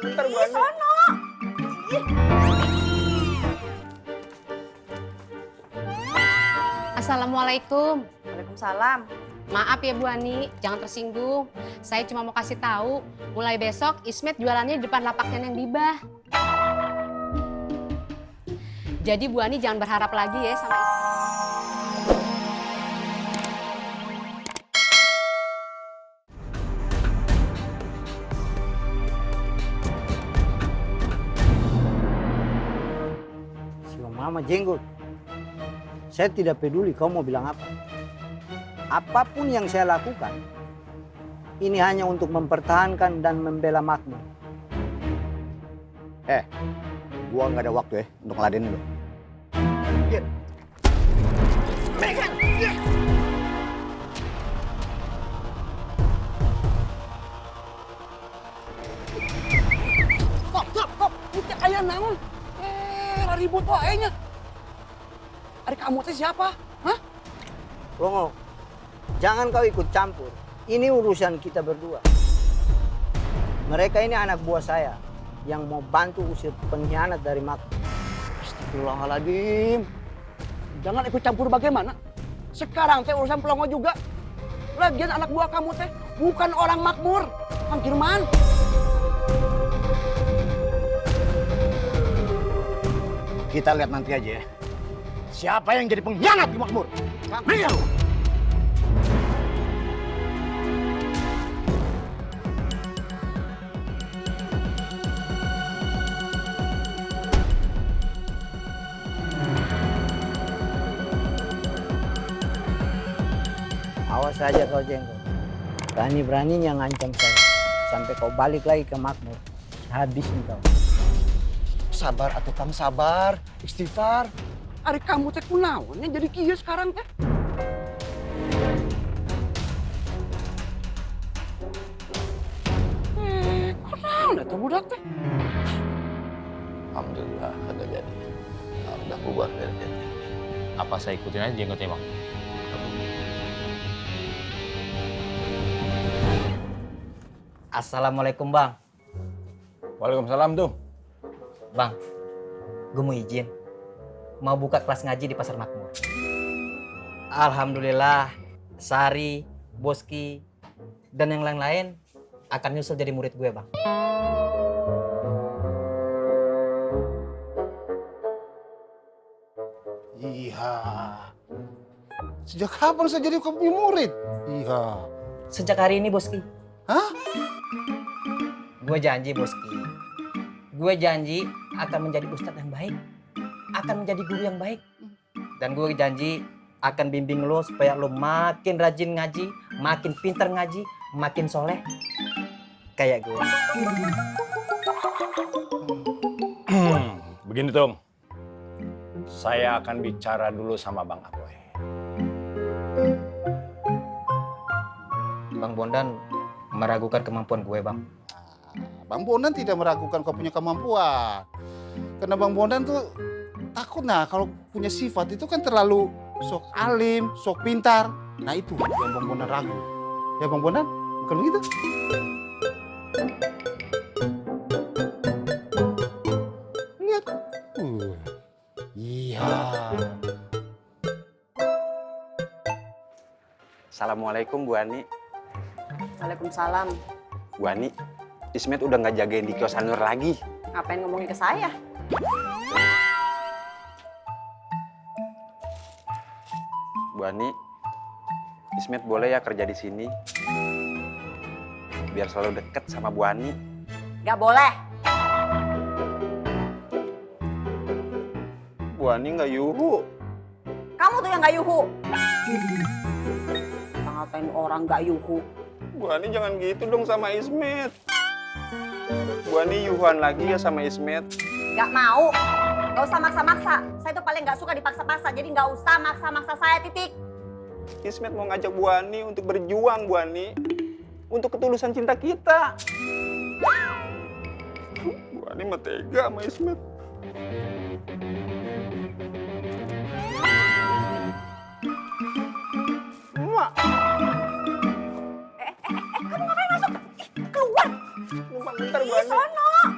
Bentar, Bu Ani. Sono. Assalamualaikum. Waalaikumsalam. Maaf ya Bu Ani, jangan tersinggung. Saya cuma mau kasih tahu, mulai besok Ismet jualannya di depan lapaknya Neng Dibah. Jadi Bu Ani jangan berharap lagi ya sama Ismet. Si Mama jenggot. Saya tidak peduli kau mau bilang apa. Apapun yang saya lakukan, ini hanya untuk mempertahankan dan membela Makmur. Gua nggak ada waktu ya untuk ngeladenin lo. Stop. Itu ayah naon? Ribut wae nya. Ari kamu teh siapa? Hah? Rongo, jangan kau ikut campur. Ini urusan kita berdua. Mereka ini anak buah saya yang mau bantu usir pengkhianat dari Makmur. Astagfirullahaladzim. Jangan ikut campur bagaimana? Sekarang teh urusan Pelongo juga. Lagian anak buah kamu teh bukan orang makmur. Kang Firman. Kita lihat nanti aja ya. Siapa yang jadi pengkhianat di Makmur? Lihat lu. Awas saja kau jenggot. Berani-beraninya ngancam saya. Sampai kau balik lagi ke Makmur. Habis kau. Sabar atuh Kang, sabar. Istighfar. Ari kamu teh kunaonnya jadi kieu sekarang teh? Kunaon atuh budak teh? Alhamdulillah kagak jadi. Udah bubar dari jadi. Apa saya ikutin aja jenggotnya bang? Assalamualaikum Bang. Waalaikumsalam tuh. Bang, gue mau izin. Mau buka kelas ngaji di Pasar Makmur. Alhamdulillah, Sari, Boski, dan yang lain-lain akan nyusul jadi murid gue Bang. Iya. Sejak kapan saya jadi kamu murid? Iya. Sejak hari ini Boski. Hah? Gue janji Boski. Gue janji akan menjadi ustadz yang baik. Akan menjadi guru yang baik. Dan gue janji akan bimbing lo supaya lo makin rajin ngaji, makin pintar ngaji, makin soleh. Kayak gue. Begini Tung. Saya akan bicara dulu sama Bang Apoy. Bang Bondan meragukan kemampuan gue Bang. Bang Bondan tidak meragukan kau punya kemampuan. Karena Bang Bondan tuh takut kalau punya sifat itu kan terlalu sok alim, sok pintar. Nah itu yang Bang Bondan ragu. Ya Bang Bondan, bukan begitu? Lihat. Iya. Assalamualaikum Bu Ani. Waalaikumsalam. Bu Ani, Ismet udah nggak jagain di kios Anur lagi. Ngapain ngomongin ke saya? Bu Ani, Ismet boleh ya kerja di sini? Biar selalu deket sama Bu Ani. Gak boleh. Bu Ani nggak yuhu. Kamu tuh yang gak yuhu. Ngatain orang gak yuhu. Bu Ani jangan gitu dong sama Ismet. Bu Ani yuhuan lagi ya sama Ismet. Gak mau. Gak usah maksa-maksa. Saya tuh paling gak suka dipaksa-paksa. Jadi gak usah maksa-maksa saya, titik. Ismet mau ngajak Bu Ani untuk berjuang, Bu Ani. Untuk ketulusan cinta kita. Bu Ani mah tega sama Ismet. Mak. Kamu ngapain masuk? Ih, keluar. Numpang bentar, Bu Ih, Ani. sono.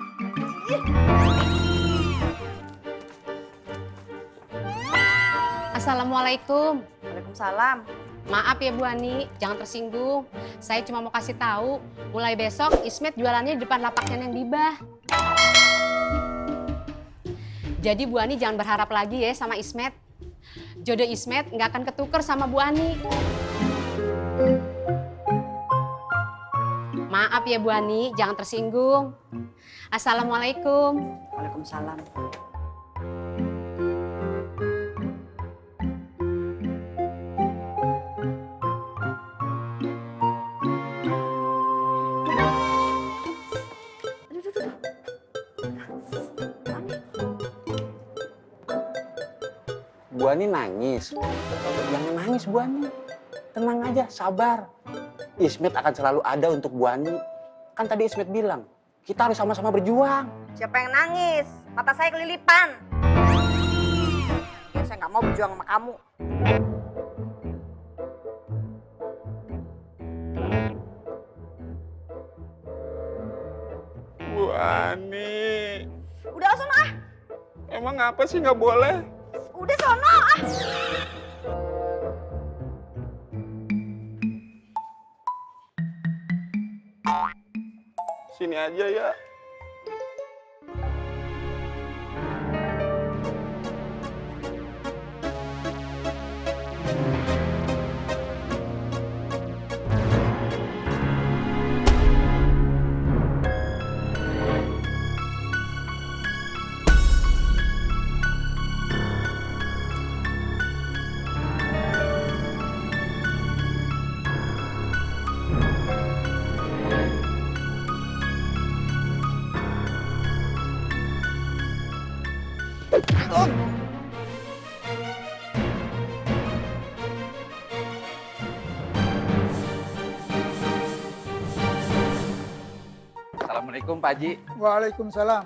Assalamualaikum. Waalaikumsalam. Maaf ya Bu Ani, jangan tersinggung. Saya cuma mau kasih tahu, mulai besok Ismet jualannya di depan lapak Neneng Bibah. Jadi Bu Ani jangan berharap lagi ya sama Ismet. Jodoh Ismet nggak akan ketuker sama Bu Ani. Maaf ya Bu Ani, jangan tersinggung. Assalamualaikum. Waalaikumsalam. Bu Ani nangis. Jangan nangis Bu Ani. Tenang aja, sabar. Ismet akan selalu ada untuk Bu Ani. Kan tadi Ismet bilang, kita harus sama-sama berjuang. Siapa yang nangis? Mata saya kelilipan. Ya, saya nggak mau berjuang sama kamu. Bu Ani, Udah sono ah. emang apa sih nggak boleh? Udah sono ah. Sini aja ya. Assalamualaikum Pak Haji. Waalaikumsalam.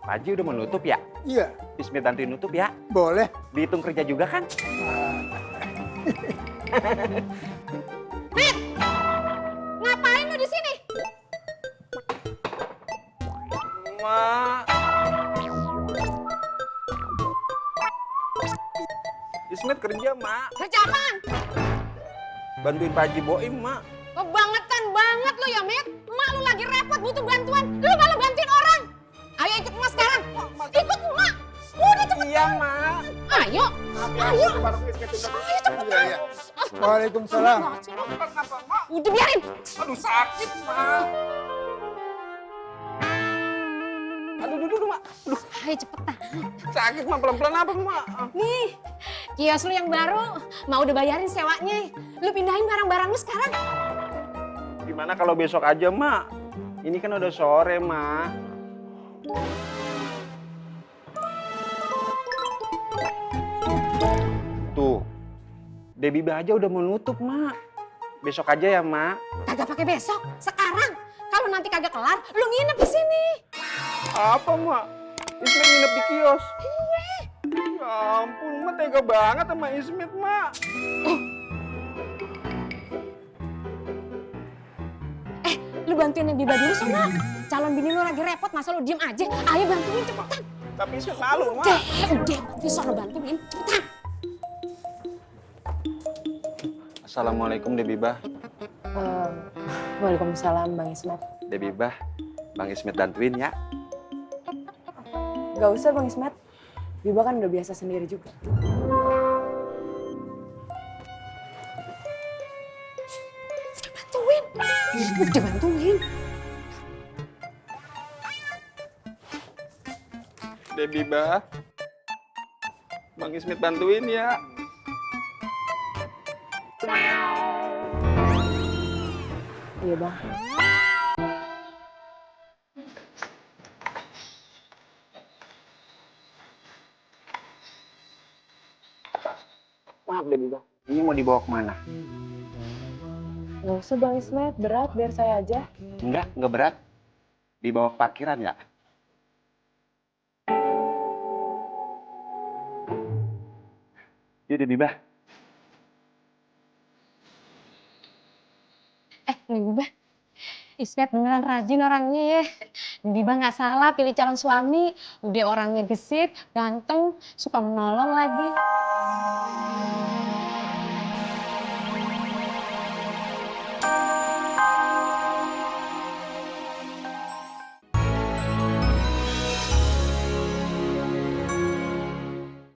Pak Haji udah menutup ya? Iya, Ismet bantuin nutup ya? boleh. Dihitung kerja juga kan? Ngapain lu di sini? Mak. Ismet kerja, Mak. Kerja apaan? Bantuin Pak Haji Boim, Mak. Kebangetan banget lu ya, Met. Emak lu lagi repot butuh bantuan. Lu malah bantuin orang. Ayo ikut emak sekarang. Ikut emak. Udah cepet. Iya, Mak. Ayo. Ayo. Iya, iya. Waalaikumsalam. Udah biarin. Aduh, sakit, Mak. Aduh, duduk, Mak. Aduh, Ayo cepetan. sakit, Mak. Pelan-pelan apa, Mak? Nih, kios lu yang baru. Mau udah bayarin sewanya. Lu pindahin barang-barang lu sekarang. Gimana kalau besok aja, Mak? Ini kan udah sore, Mak. Tuh, Debbie aja udah mau nutup, Mak. Besok aja ya, Mak. Kagak pakai besok, sekarang. Kalau nanti kagak kelar, lu nginep di sini. Apa, Mak? Ismet nginep di kios? Iya. Ya ampun, Mak tega banget sama Ismet, Mak. Lu bantuin yang Biba dulu sama. Calon bini lu lagi repot, masa lu diem aja. Ayo bantuin cepetan. Tapi Ismet malu, Mak. Udah, bisa lu bantuin cepetan. Assalamualaikum, Debbie Bah. Waalaikumsalam Bang Ismet. Debbie Bah, Bang Ismet bantuin ya. Gak usah Bang Ismet, Biba kan udah biasa sendiri juga. Bantuin. Udah bantuin. Debbie Bah. Bang Ismet bantuin ya. Iya Bang. Maaf Debbie Bah, ini mau dibawa kemana? Gak usah Bang Ismet, berat biar saya aja. Enggak berat. Dibawa ke parkiran ya? Yuk Debbie Bah. Nih Biba, Ismet beneran rajin orangnya ya. Biba nggak salah pilih calon suami. Udah orangnya gesit, ganteng, suka menolong lagi.